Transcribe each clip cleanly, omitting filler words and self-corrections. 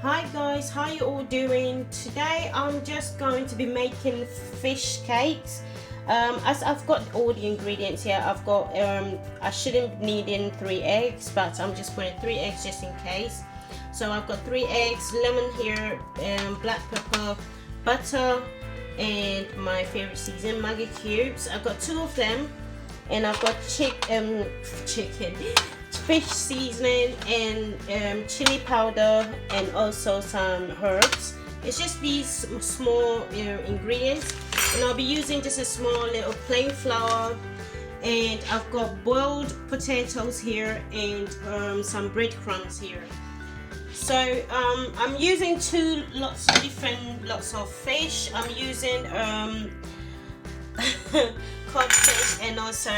Hi guys, how you all doing? Today I'm just going to be making fish cakes. As I've got all the ingredients here, I've got I shouldn't be needing 3 eggs, but I'm just putting 3 eggs just in case. So I've got 3 eggs, lemon here, black pepper, butter, and my favorite season, Maggi cubes. I've got 2 of them, and I've got chicken fish seasoning and chili powder, and also some herbs. It's just these small ingredients, and I'll be using just a small little plain flour, and I've got boiled potatoes here and some breadcrumbs here. So I'm using 2 lots of different lots of fish. I'm using codfish, and also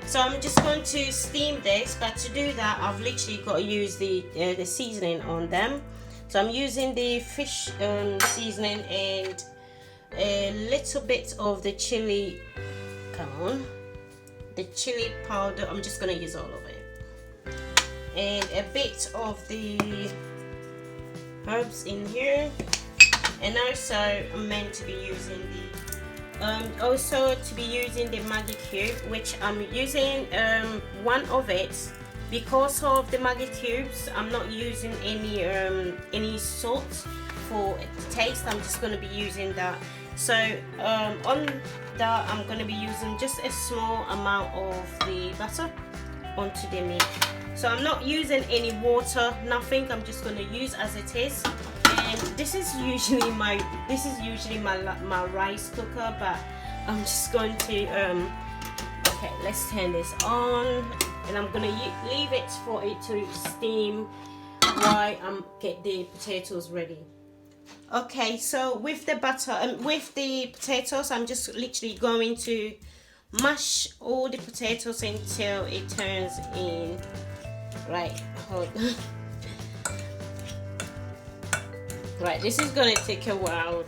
so I'm just going to steam this, but to do that I've literally got to use the seasoning on them. So I'm using the fish seasoning and a little bit of the chili, the chili powder. I'm just going to use all of it, and a bit of the herbs in here, and also I'm meant to be using the Maggi cube, which I'm using 1 of it. Because of the Maggi cubes, I'm not using any salt for the taste. I'm just going to be using that. So on that I'm going to be using just a small amount of the butter onto the meat. So I'm not using any water, nothing. I'm just going to use as it is. And this is usually my rice cooker, but I'm just going to okay, let's turn this on, and I'm gonna leave it for it to steam while I'm get the potatoes ready. Okay, so with the butter and with the potatoes, I'm just literally going to mash all the potatoes until it turns in. Right, hold. Right, this is gonna take a while.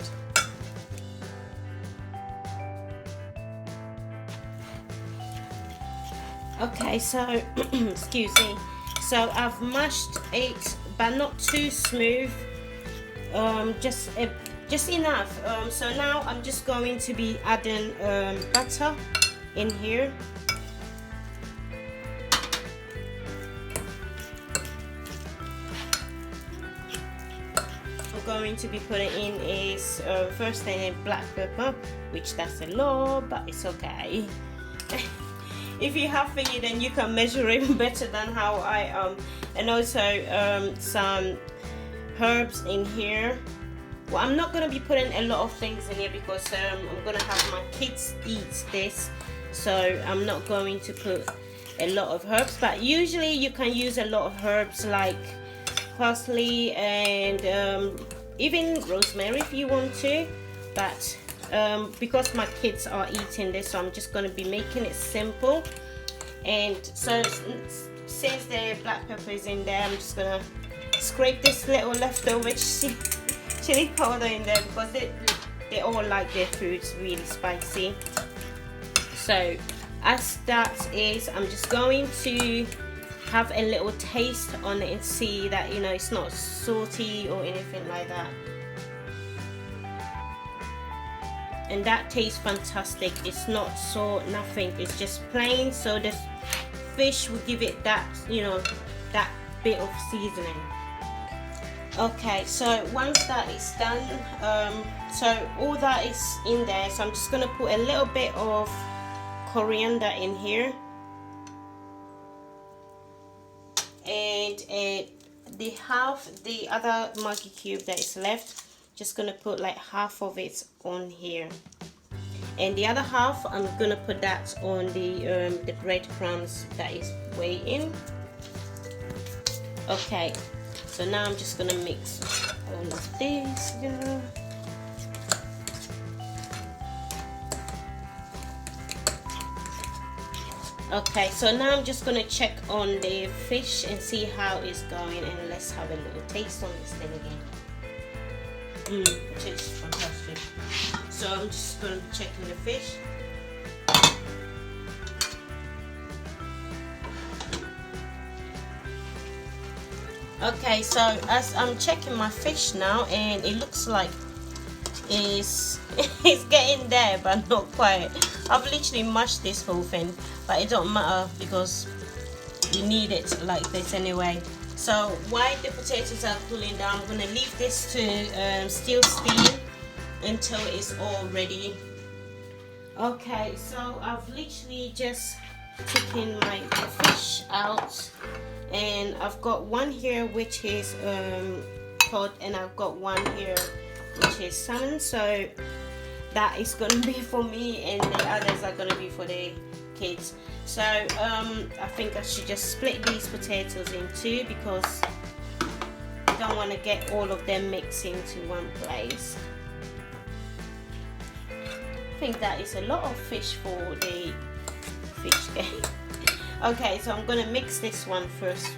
Okay, so excuse me. So I've mashed it, but not too smooth. Just enough. So now I'm just going to be adding butter in here. Going to be putting in is first thing black pepper, which that's a lot, but it's okay. If you have figured, then you can measure it better than how I and also some herbs in here. Well, I'm not gonna be putting a lot of things in here because I'm gonna have my kids eat this, so I'm not going to put a lot of herbs. But usually you can use a lot of herbs like parsley and even rosemary if you want to, but because my kids are eating this, so I'm just going to be making it simple. And so since the black pepper is in there, I'm just going to scrape this little leftover chili powder in there, because they all like their foods really spicy. So as that is, I'm just going to have a little taste on it and see that, you know, it's not salty or anything like that. And that tastes fantastic. It's not salt, nothing, it's just plain. So the fish will give it that, you know, that bit of seasoning. Okay, so once that is done, so all that is in there, so I'm just gonna put a little bit of coriander in here, and the other Maggi cube that is left, just gonna put like half of it on here, and the other half I'm gonna put that on the breadcrumbs that is waiting. Okay, so now I'm just gonna mix all of this together. Okay, so now I'm just gonna check on the fish and see how it's going, and let's have a little taste on this thing again. It tastes fantastic. So I'm just gonna be checking the fish. Okay, so as I'm checking my fish now, and it looks like it's it's getting there, but not quite. I've literally mashed this whole thing, but it don't matter because you need it like this anyway. So while the potatoes are cooling down, I'm gonna leave this to still steam until it's all ready. Okay, so I've literally just taken my fish out, and I've got one here which is cod, and I've got one here which is salmon. So that is gonna be for me, and the others are gonna be for the kids. So I think I should just split these potatoes in two because I don't want to get all of them mixed into one place. I think that is a lot of fish for the fish cake. Okay, so I'm gonna mix this one first.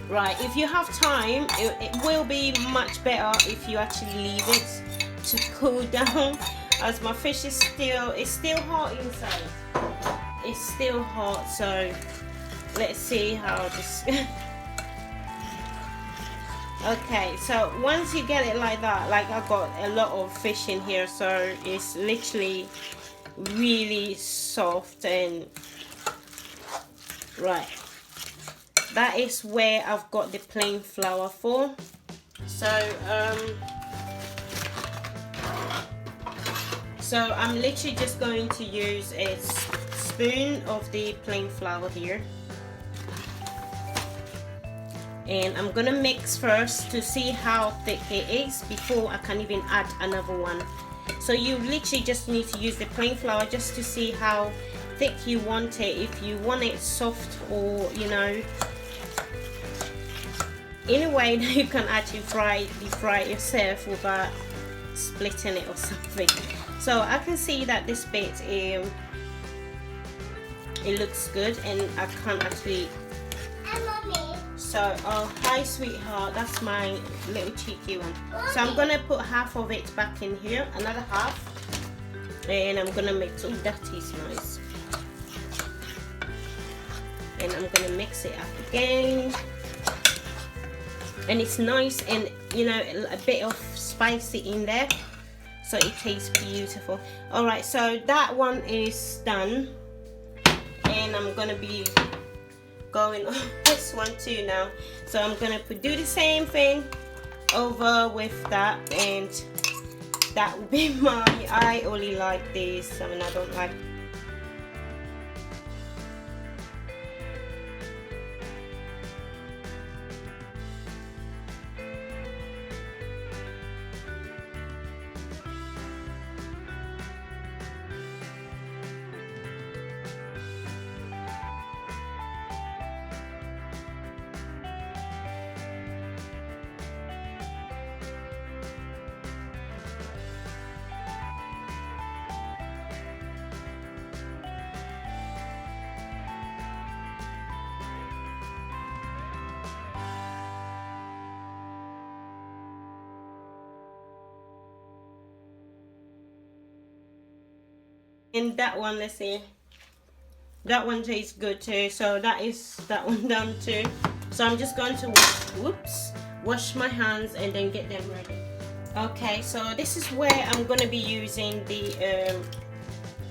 Right, if you have time, it will be much better if you actually leave it to cool down, as my fish is still hot inside. It's still hot, so let's see how this. Okay, so once you get it like that, like I've got a lot of fish in here, so it's literally really soft. And right, that is where I've got the plain flour for. So I'm literally just going to use a spoon of the plain flour here, and I'm gonna mix first to see how thick it is before I can even add another one. So you literally just need to use the plain flour just to see how thick you want it, if you want it soft, or you know, in a way that you can actually deep fry it yourself without splitting it or something. So I can see that this bit it looks good, and I can't actually. So, oh hi sweetheart, that's my little cheeky one. So I'm gonna put half of it back in here, another half, and I'm gonna mix. Oh, that is nice. And I'm gonna mix it up again, and it's nice, and you know, a bit of spicy in there, so it tastes beautiful. All right, so that one is done, and I'm gonna be going on this one too now. So I'm gonna do the same thing over with that, and that will be my. I only like this. I mean, I don't like. And that one, let's see, that one tastes good too. So that is that one done too. So I'm just going to wash my hands and then get them ready. Okay, so this is where I'm going to be using the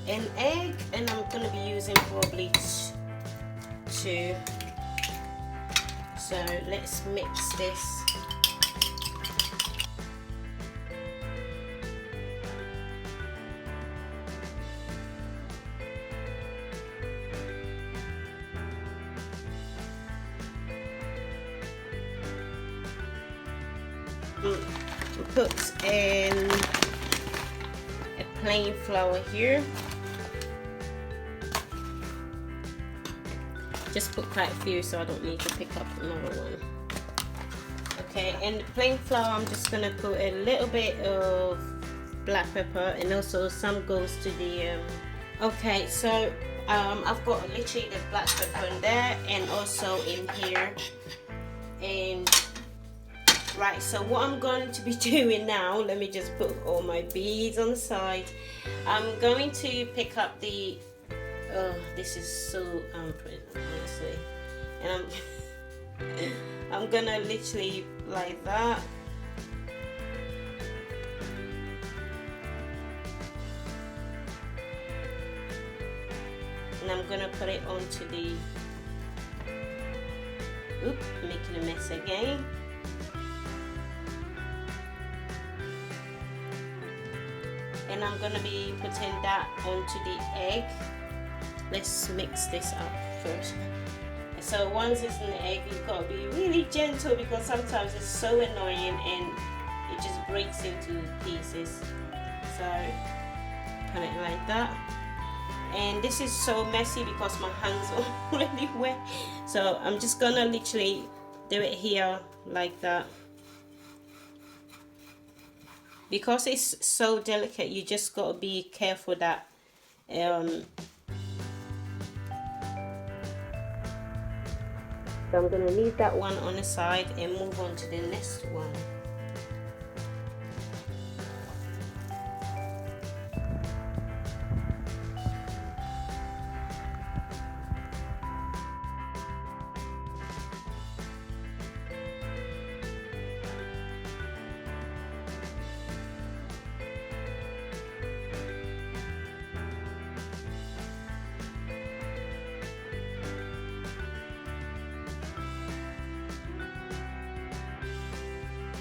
an egg, and I'm going to be using probably two. So let's mix this. Put in a plain flour here. Just put quite a few so I don't need to pick up another one. Okay, and the plain flour, I'm just gonna put a little bit of black pepper, and also some goes to the okay, so I've got literally the black pepper in there and also in here. And right, so what I'm going to be doing now, let me just put all my beads on the side. I'm going to pick up the, this is so pretty, honestly. And I'm gonna literally like that. And I'm gonna put it onto the, oops, making a mess again. And I'm gonna be putting that onto the egg. Let's mix this up first. So once it's in the egg, you've got to be really gentle because sometimes it's so annoying and it just breaks into pieces. So put it like that. And this is so messy because my hands are already wet. So I'm just gonna literally do it here like that. Because it's so delicate, you just got to be careful that so I'm going to leave that one on the side and move on to the next one.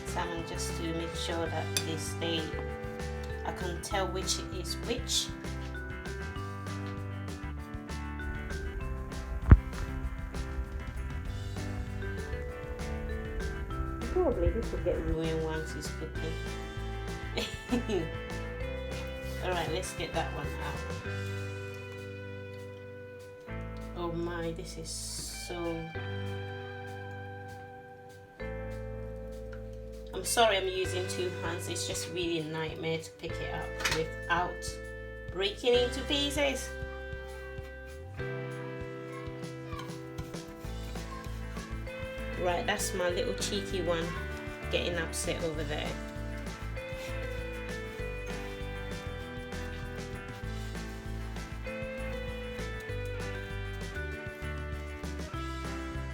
Salmon just to make sure that they stay, I can tell which is which. Probably this will get ruined once it's cooking. Alright, let's get that one out. Oh my, this is so... I'm sorry I'm using two hands, it's just really a nightmare to pick it up without breaking into pieces. Right, that's my little cheeky one getting upset over there.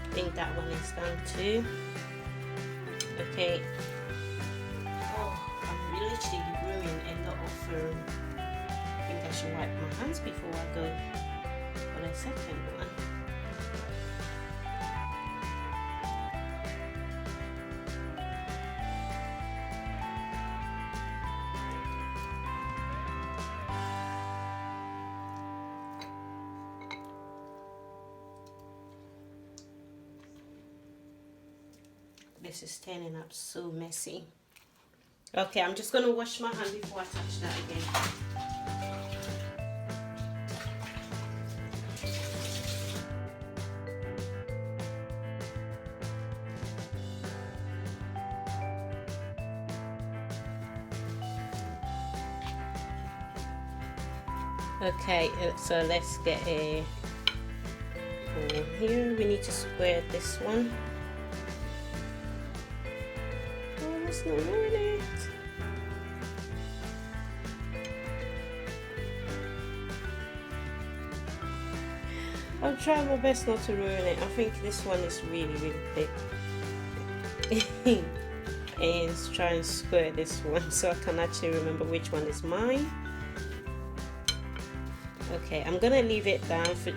I think that one is done too. Okay. Oh, I'm literally ruining a lot of food. I think I should wipe my hands before I go for the second one. This is turning up so messy. Okay, I'm just gonna wash my hand before I touch that again. Okay, so let's get a bowl here. We need to square this one. Let's not ruin it. I'm trying my best not to ruin it. I think this one is really, really thick. And try and square this one so I can actually remember which one is mine. Okay, I'm gonna leave it down for,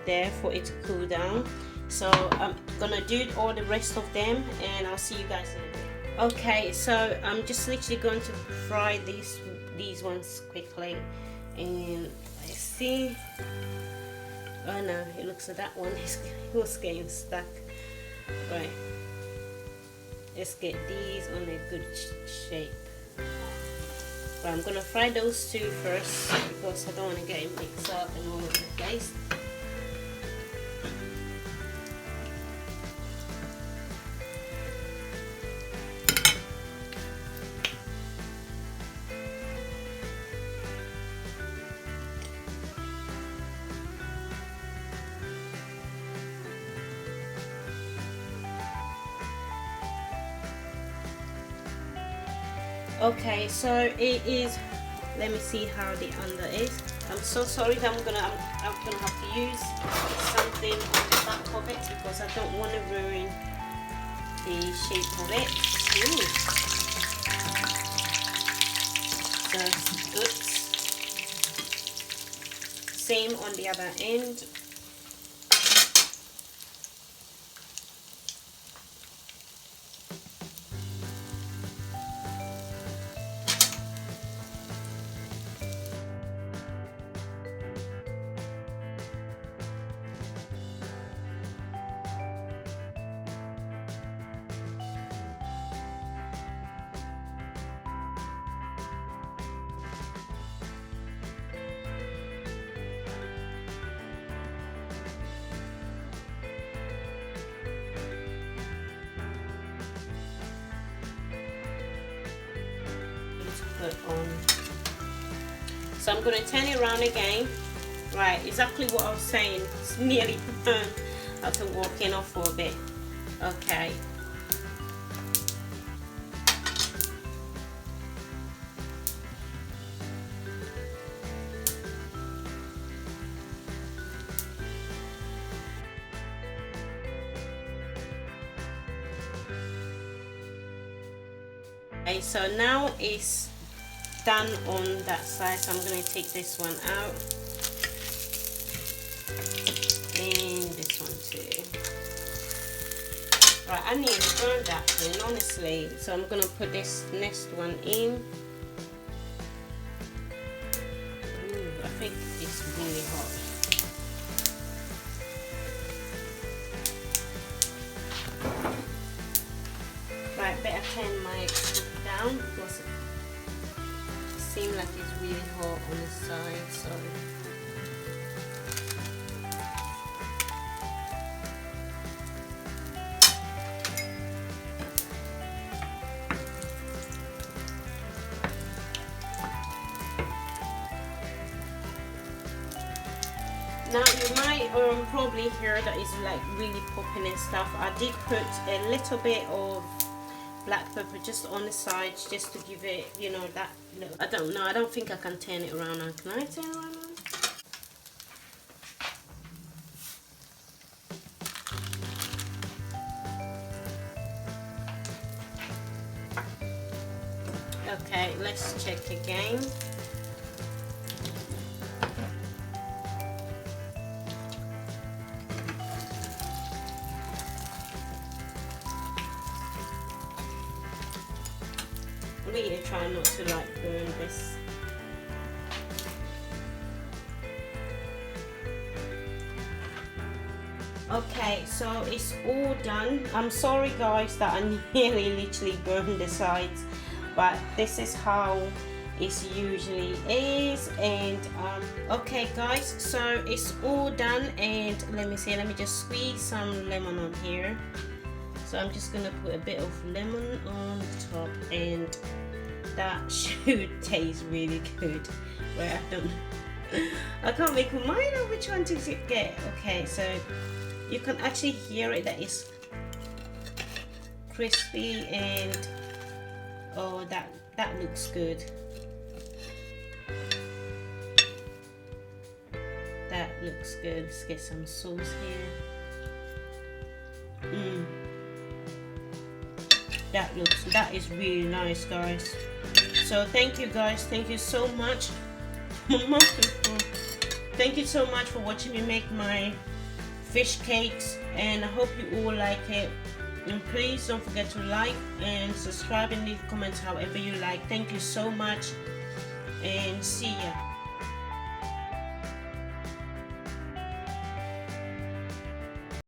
there for it to cool down. So I'm gonna do all the rest of them and I'll see you guys in a bit. Okay, so I'm just literally going to fry these ones quickly, and let's see. Oh no, it looks like that one was getting stuck. Right, let's get these on a good shape. Right, I'm gonna fry those two first because I don't want to get it mixed up and all over the place. Okay, so it is, let me see how the under is. I'm so sorry that I'm gonna have to use something on the back of it because I don't want to ruin the shape of it. Ooh. So oops. Same on the other end. On. So I'm going to turn it around again. Right, exactly what I was saying. It's nearly burnt. I have to walk in off for a bit. Okay. Okay, so now it's done on that side, so I'm going to take this one out and this one too. Right, I need to burn that thing, honestly, so I'm going to put this next one in. Ooh, I think it's really hot. Right, better turn my stove down because seems like it's really hot on the side, so now you might probably hear that it's like really popping and stuff. I did put a little bit of black pepper just on the sides just to give it, you know, that look. I don't know, I don't think I can turn it around now. Can I turn it around now? Okay, let's check again. Really try not to like burn this. Okay, so it's all done. I'm sorry guys that I nearly literally burned the sides, but this is how it usually is. And okay guys, so it's all done, and let me see, let me just squeeze some lemon on here. So I'm just gonna put a bit of lemon on the top, and that should taste really good. Where I can't make my mind up which one to get. Okay, so you can actually hear it that it's crispy, and oh, that looks good. That looks good. Let's get some sauce here. That is really nice guys. So thank you guys, thank you so much. Thank you so much for watching me make my fish cakes, and I hope you all like it. And please don't forget to like and subscribe and leave comments however you like. Thank you so much, and see ya.